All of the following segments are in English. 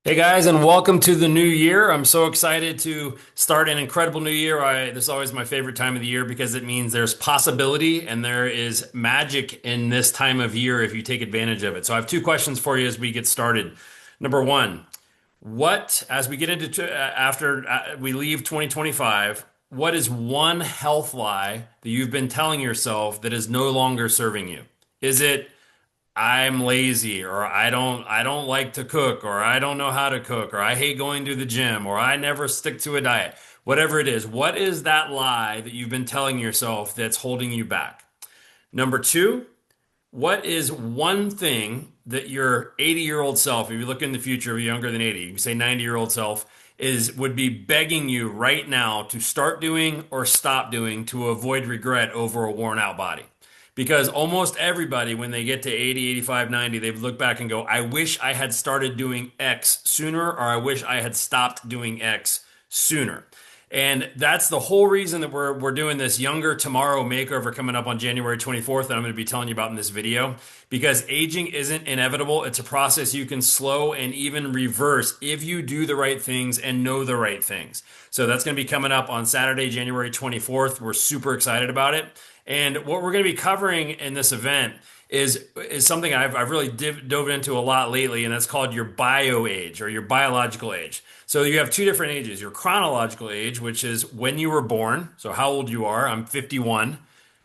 Hey guys, and welcome to the new year. I'm so excited to start an incredible new year. This is always my favorite time of the year because it means there's possibility and there is magic in this time of year if you take advantage of it. So I have two questions for you as we get started. Number one, as we get into after we leave 2025, what is one health lie that you've been telling yourself that is no longer serving you? Is it I'm lazy or I don't like to cook or I don't know how to cook or I hate going to the gym or I never stick to a diet. Whatever it is, what is that lie that you've been telling yourself that's holding you back? Number two, what is one thing that your 80-year-old self, if you look in the future, younger than 80, you can say 90-year-old self, would be begging you right now to start doing or stop doing to avoid regret over a worn out body? Because almost everybody, when they get to 80, 85, 90, they look back and go, I wish I had started doing X sooner, or I wish I had stopped doing X sooner. And that's the whole reason that we're doing this Younger Tomorrow makeover coming up on January 24th that I'm going to be telling you about in this video. Because aging isn't inevitable. It's a process you can slow and even reverse if you do the right things and know the right things. So that's going to be coming up on Saturday, January 24th. We're super excited about it. And what we're going to be covering in this event is something I've really dove into a lot lately, and that's called your bio age or your biological age. So you have two different ages: your chronological age, which is when you were born, so how old you are. I'm 51.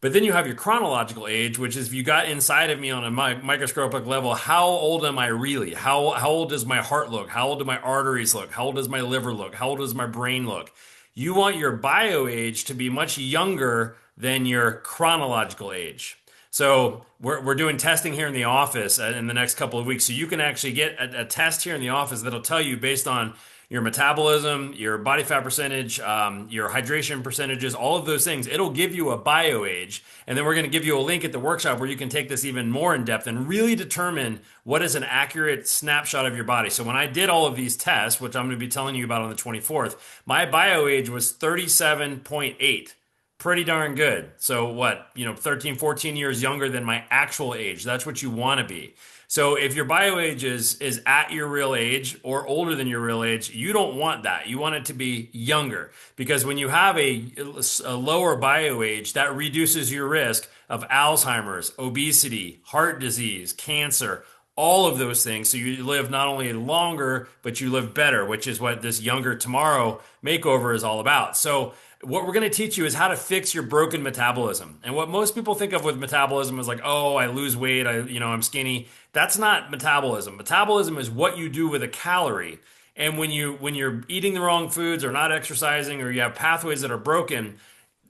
But then you have your chronological age, which is if you got inside of me on a microscopic level, how old am I really? How old does my heart look? How old do my arteries look? How old does my liver look? How old does my brain look? You want your bio age to be much younger than your chronological age. So we're doing testing here in the office in the next couple of weeks. So you can actually get a test here in the office that'll tell you based on your metabolism, your body fat percentage, your hydration percentages, all of those things. It'll give you a bio age. And then we're going to give you a link at the workshop where you can take this even more in depth and really determine what is an accurate snapshot of your body. So when I did all of these tests, which I'm going to be telling you about on the 24th, my bio age was 37.8. Pretty darn good. So what, 13, 14 years younger than my actual age. That's what you want to be. So if your bio age is at your real age or older than your real age, you don't want that. You want it to be younger because when you have a lower bio age, that reduces your risk of Alzheimer's, obesity, heart disease, cancer, all of those things. So you live not only longer, but you live better, which is what this Younger Tomorrow makeover is all about. So what we're going to teach you is how to fix your broken metabolism. And what most people think of with metabolism is like, oh, I lose weight, I'm skinny. That's not metabolism. Metabolism is what you do with a calorie. And when you're eating the wrong foods or not exercising or you have pathways that are broken,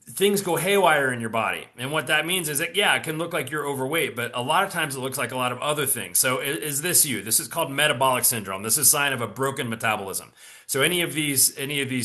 things go haywire in your body. And what that means is that, yeah, it can look like you're overweight, but a lot of times it looks like a lot of other things. So is this you? This is called metabolic syndrome. This is a sign of a broken metabolism. So any of these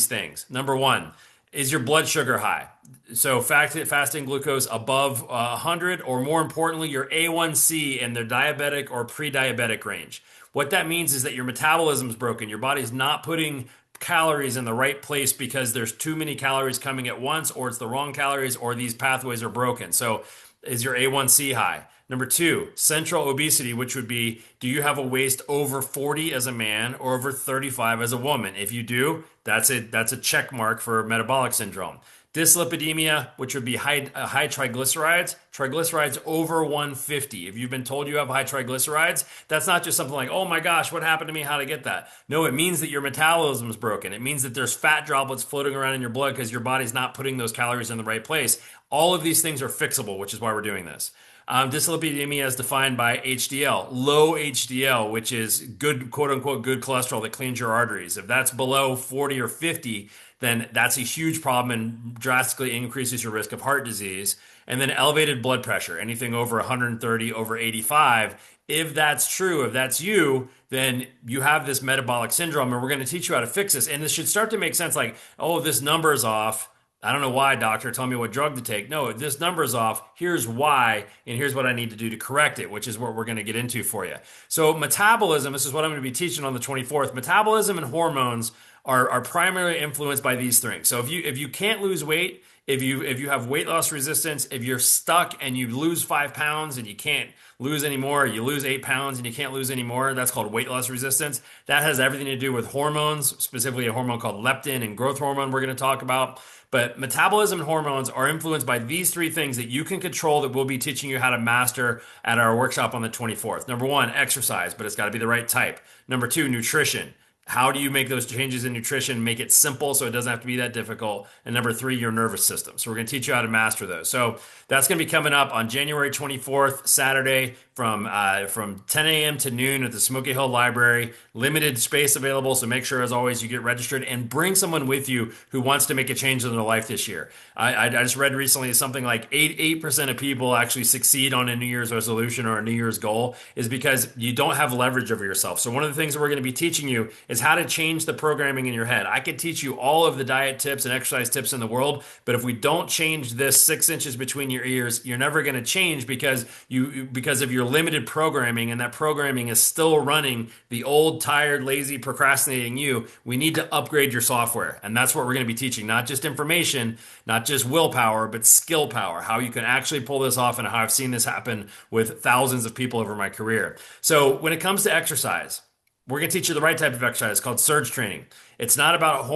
things. Number one, is your blood sugar high? So fasting glucose above 100, or more importantly, your A1C in the diabetic or pre-diabetic range. What that means is that your metabolism is broken. Your body's not putting calories in the right place because there's too many calories coming at once, or it's the wrong calories, or these pathways are broken. So is your A1C high? Number two, central obesity, which would be, do you have a waist over 40 as a man or over 35 as a woman? If you do, that's a check mark for metabolic syndrome. Dyslipidemia, which would be high triglycerides over 150. If you've been told you have high triglycerides, that's not just something like, oh my gosh, what happened to me? How to get that? No, it means that your metabolism is broken. It means that there's fat droplets floating around in your blood because your body's not putting those calories in the right place. All of these things are fixable, which is why we're doing this. Dyslipidemia is defined by HDL, low HDL, which is good, quote unquote, good cholesterol that cleans your arteries. If that's below 40 or 50, then that's a huge problem and drastically increases your risk of heart disease. And then elevated blood pressure, anything over 130, over 85. If that's true, if that's you, then you have this metabolic syndrome, and we're going to teach you how to fix this. And this should start to make sense like, oh, this number is off. I don't know why, doctor. Tell me what drug to take. No, this number's off. Here's why, and here's what I need to do to correct it, which is what we're going to get into for you. So metabolism, this is what I'm going to be teaching on the 24th. Metabolism and hormones are primarily influenced by these things. So if you can't lose weight, if you have weight loss resistance, if you're stuck and you lose 5 pounds and you can't lose anymore, you lose 8 pounds and you can't lose anymore, that's called weight loss resistance. That has everything to do with hormones, specifically a hormone called leptin and growth hormone we're going to talk about. But metabolism and hormones are influenced by these three things that you can control that we'll be teaching you how to master at our workshop on the 24th. Number one, exercise, but it's got to be the right type. Number two, nutrition. How do you make those changes in nutrition, make it simple so it doesn't have to be that difficult? And number three, your nervous system. So we're going to teach you how to master those. So that's going to be coming up on January 24th, Saturday, from 10 a.m. to noon at the Smoky Hill Library. Limited space available, so make sure, as always, you get registered and bring someone with you who wants to make a change in their life this year. I just read recently something like 8% of people actually succeed on a New Year's resolution or a New Year's goal is because you don't have leverage over yourself. So one of the things that we're going to be teaching you is how to change the programming in your head. I could teach you all of the diet tips and exercise tips in the world, but if we don't change this 6 inches between your ears, you're never going to change because of your limited programming, and that programming is still running the old, tired, lazy, procrastinating you. We need to upgrade your software, and that's what we're going to be teaching. Not just information, not just willpower, but skill power, how you can actually pull this off, and how I've seen this happen with thousands of people over my career. So when it comes to exercise, we're going to teach you the right type of exercise. It's called surge training. It's not about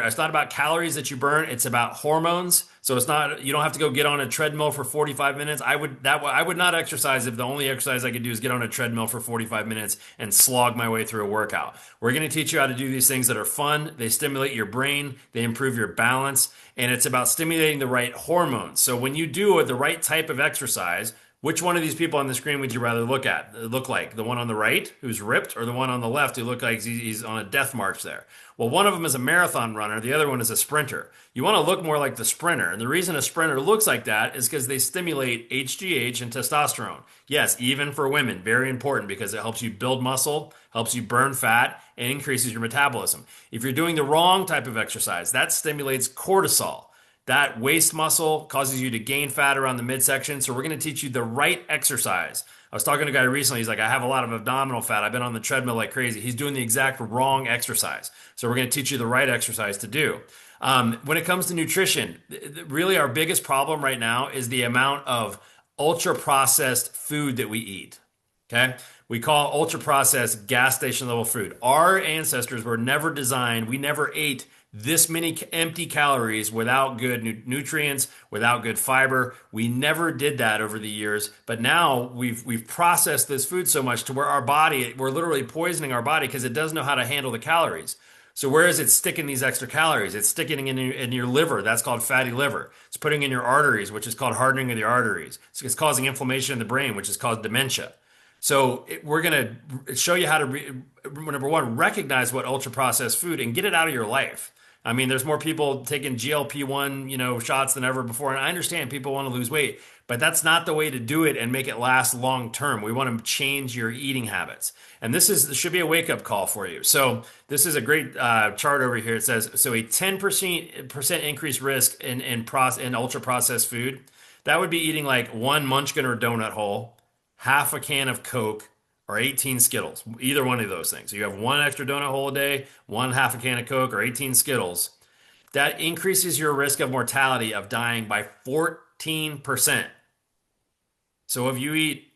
it's not about calories that you burn. It's about hormones. So it's not, you don't have to go get on a treadmill for 45 minutes. I would not exercise if the only exercise I could do is get on a treadmill for 45 minutes and slog my way through a workout. We're going to teach you how to do these things that are fun. They stimulate your brain. They improve your balance. And it's about stimulating the right hormones. So when you do the right type of exercise, which one of these people on the screen would you rather look like? The one on the right who's ripped, or the one on the left who looks like he's on a death march there? Well, one of them is a marathon runner. The other one is a sprinter. You want to look more like the sprinter. And the reason a sprinter looks like that is because they stimulate HGH and testosterone. Yes, even for women, very important because it helps you build muscle, helps you burn fat, and increases your metabolism. If you're doing the wrong type of exercise, that stimulates cortisol. That waist muscle causes you to gain fat around the midsection. So we're going to teach you the right exercise. I was talking to a guy recently. He's like, I have a lot of abdominal fat. I've been on the treadmill like crazy. He's doing the exact wrong exercise. So we're going to teach you the right exercise to do. When it comes to nutrition, really our biggest problem right now is the amount of ultra processed food that we eat. Okay. We call ultra processed gas station level food. Our ancestors were never designed. We never ate this many empty calories without good nutrients, without good fiber. We never did that over the years, but now we've processed this food so much to where we're literally poisoning our body because it doesn't know how to handle the calories. So where is it sticking these extra calories? It's sticking in your liver. That's called fatty liver. It's putting in your arteries, which is called hardening of the arteries. So it's causing inflammation in the brain, which is called dementia. So we're going to show you how to, number one, recognize what ultra processed food and get it out of your life. I mean, there's more people taking GLP-1, shots than ever before. And I understand people want to lose weight, but that's not the way to do it and make it last long term. We want to change your eating habits. And this should be a wake-up call for you. So this is a great chart over here. It says, so a 10% increased risk in ultra-processed food, that would be eating like one Munchkin or donut hole, half a can of Coke, or 18 Skittles, either one of those things. So you have one extra donut hole a day, one half a can of Coke, or 18 Skittles. That increases your risk of mortality of dying by 14%. So if you eat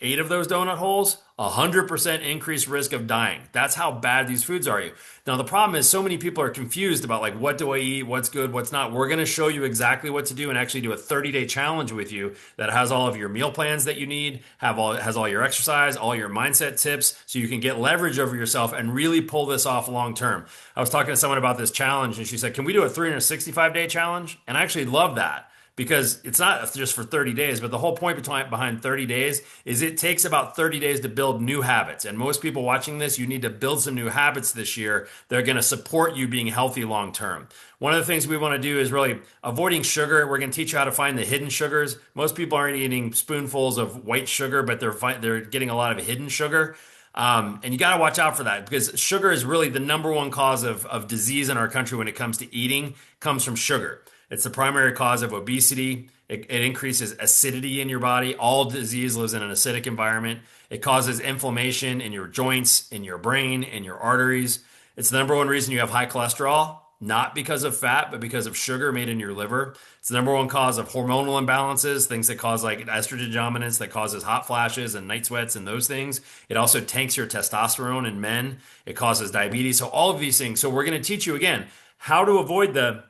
8 of those donut holes, 100% increased risk of dying. That's how bad these foods are. Now, the problem is so many people are confused about like, what do I eat? What's good? What's not? We're going to show you exactly what to do and actually do a 30-day challenge with you that has all of your meal plans that you need, has all your exercise, all your mindset tips, so you can get leverage over yourself and really pull this off long term. I was talking to someone about this challenge and she said, can we do a 365-day challenge? And I actually love that. Because it's not just for 30 days, but the whole point behind 30 days is it takes about 30 days to build new habits. And most people watching this, you need to build some new habits this year that are going to support you being healthy long term. One of the things we want to do is really avoiding sugar. We're going to teach you how to find the hidden sugars. Most people aren't eating spoonfuls of white sugar, but they're getting a lot of hidden sugar. And you got to watch out for that because sugar is really the number one cause of disease in our country when it comes to eating, comes from sugar. It's the primary cause of obesity. It increases acidity in your body. All disease lives in an acidic environment. It causes inflammation in your joints, in your brain, in your arteries. It's the number one reason you have high cholesterol. not because of fat, but because of sugar made in your liver. It's the number one cause of hormonal imbalances, things that cause like estrogen dominance that causes hot flashes and night sweats and those things. It also tanks your testosterone in men. It causes diabetes. So all of these things. So we're going to teach you again how to avoid the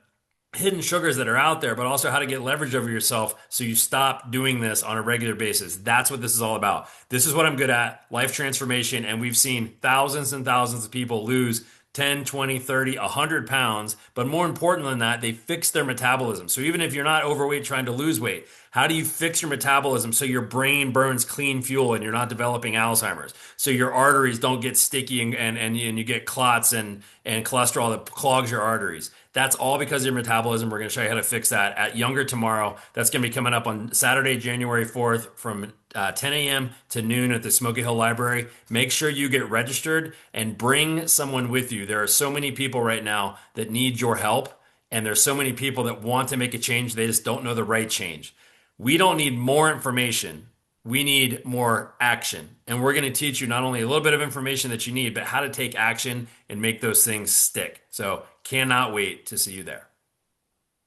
hidden sugars that are out there, but also how to get leverage over yourself so you stop doing this on a regular basis. That's what this is all about. This is what I'm good at, life transformation. And we've seen thousands and thousands of people lose 10, 20, 30, 100 pounds. But more important than that, they fix their metabolism. So even if you're not overweight trying to lose weight, how do you fix your metabolism so your brain burns clean fuel and you're not developing Alzheimer's? So your arteries don't get sticky and you get clots and cholesterol that clogs your arteries. That's all because of your metabolism. We're going to show you how to fix that at Younger Tomorrow. That's going to be coming up on Saturday, January 4th from 10 a.m. to noon at the Smoky Hill Library. Make sure you get registered and bring someone with you. There are so many people right now that need your help, and there's so many people that want to make a change. They just don't know the right change. We don't need more information. We need more action. And we're going to teach you not only a little bit of information that you need, but how to take action and make those things stick. So cannot wait to see you there.